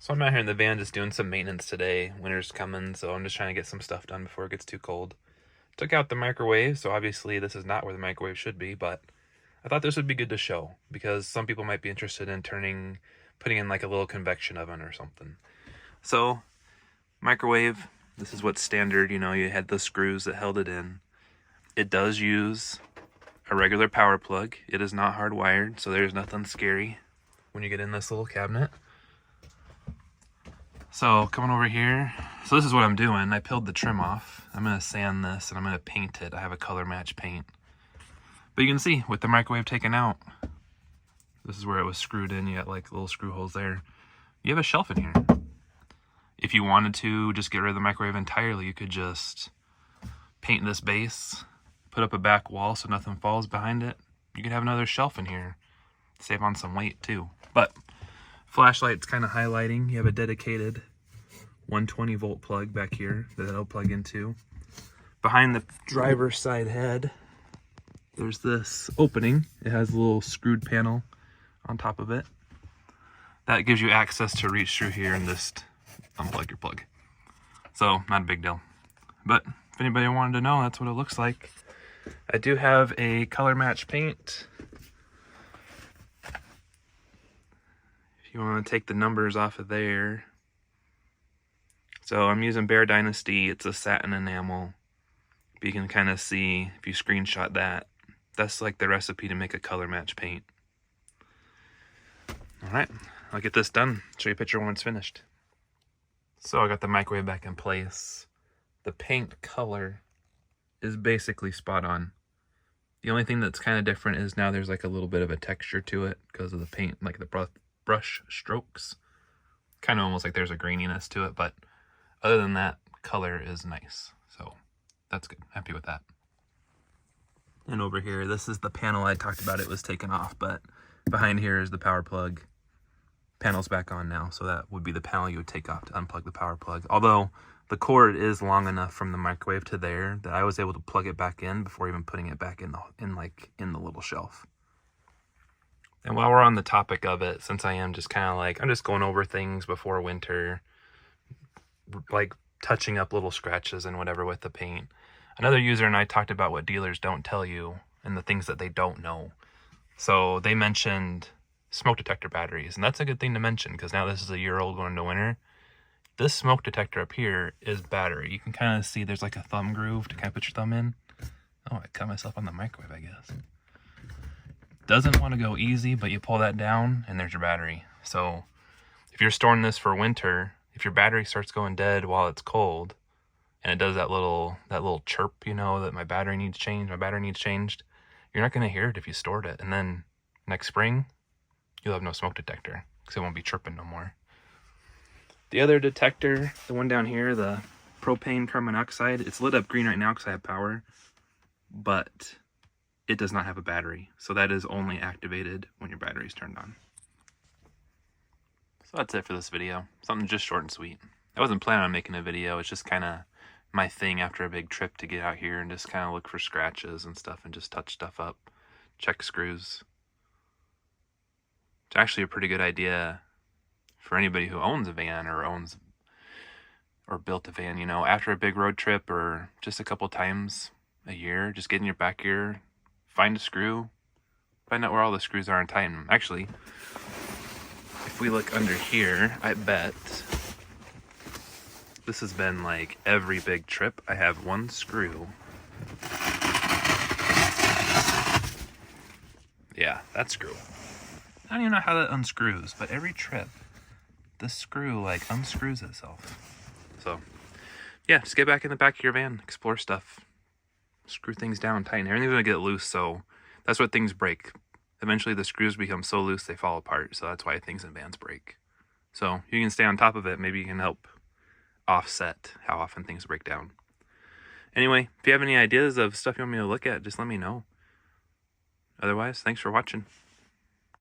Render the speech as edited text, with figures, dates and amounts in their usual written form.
So I'm out here in the van just doing some maintenance today. Winter's coming, so I'm just trying to get some stuff done before it gets too cold. Took out the microwave, so obviously this is not where the microwave should be, but I thought this would be good to show because some people might be interested in putting in like a little convection oven or something. So, microwave, this is what's standard, you had the screws that held it in. It does use a regular power plug. It is not hardwired, so there's nothing scary when you get in this little cabinet. So coming over here, so this is what I'm doing. I peeled the trim off. I'm gonna sand this and I'm gonna paint it. I have a color match paint. But you can see with the microwave taken out, this is where it was screwed in. You got like little screw holes there. You have a shelf in here. If you wanted to just get rid of the microwave entirely, you could just paint this base, put up a back wall so nothing falls behind it. You could have another shelf in here. Save on some weight too. But flashlight's kind of highlighting. You have a dedicated 120 volt plug back here that it'll plug into. Behind the driver's side head, there's this opening. It has a little screwed panel on top of it. That gives you access to reach through here and just unplug your plug. So, not a big deal. But if anybody wanted to know, that's what it looks like. I do have a color match paint. If you want to take the numbers off of there. So I'm using Bear Dynasty. It's a satin enamel. But you can kind of see, if you screenshot that, that's like the recipe to make a color match paint. Alright, I'll get this done. Show you a picture when it's finished. So I got the microwave back in place. The paint color is basically spot on. The only thing that's kind of different is now there's like a little bit of a texture to it because of the paint, like the brush strokes. Kind of almost like there's a graininess to it, but other than that, color is nice. So that's good. Happy with that. And over here, this is the panel I talked about. It was taken off, but behind here is the power plug. Panel's back on now, so that would be the panel you would take off to unplug the power plug. Although the cord is long enough from the microwave to there that I was able to plug it back in before even putting it back in the little shelf. And while we're on the topic of it, since I am just kind of like, I'm just going over things before winter, like touching up little scratches and whatever with the paint. Another user and I talked about what dealers don't tell you and the things that they don't know. So they mentioned smoke detector batteries, and that's a good thing to mention because now this is a year old going into winter. This smoke detector up here is battery. You can kind of see there's like a thumb groove to kind of put your thumb in. Oh, I cut myself on the microwave, I guess. Doesn't want to go easy, but you pull that down and there's your battery. So if you're storing this for winter, if your battery starts going dead while it's cold and it does that little chirp, that my battery needs changed, you're not going to hear it if you stored it. And then next spring, you'll have no smoke detector because it won't be chirping no more. The other detector, the one down here, the propane carbon monoxide, it's lit up green right now because I have power, but it does not have a battery. So that is only activated when your battery is turned on. So that's it for this video. Something just short and sweet. I wasn't planning on making a video. It's just kind of my thing after a big trip to get out here and just kind of look for scratches and stuff and just touch stuff up, check screws. It's actually a pretty good idea for anybody who owns a van or built a van, after a big road trip or just a couple times a year, just get in your back gear, find a screw, find out where all the screws are and tighten them. Actually, if we look under here, I bet this has been like every big trip. I have one screw. Yeah, that screw. I don't even know how that unscrews, but every trip, this screw like unscrews itself. So, yeah, just get back in the back of your van, explore stuff, screw things down, tighten. Everything's gonna get loose, so that's what things break. Eventually the screws become so loose they fall apart, so that's why things in vans break. So you can stay on top of it, maybe you can help offset how often things break down. Anyway, if you have any ideas of stuff you want me to look at, just let me know. Otherwise, thanks for watching.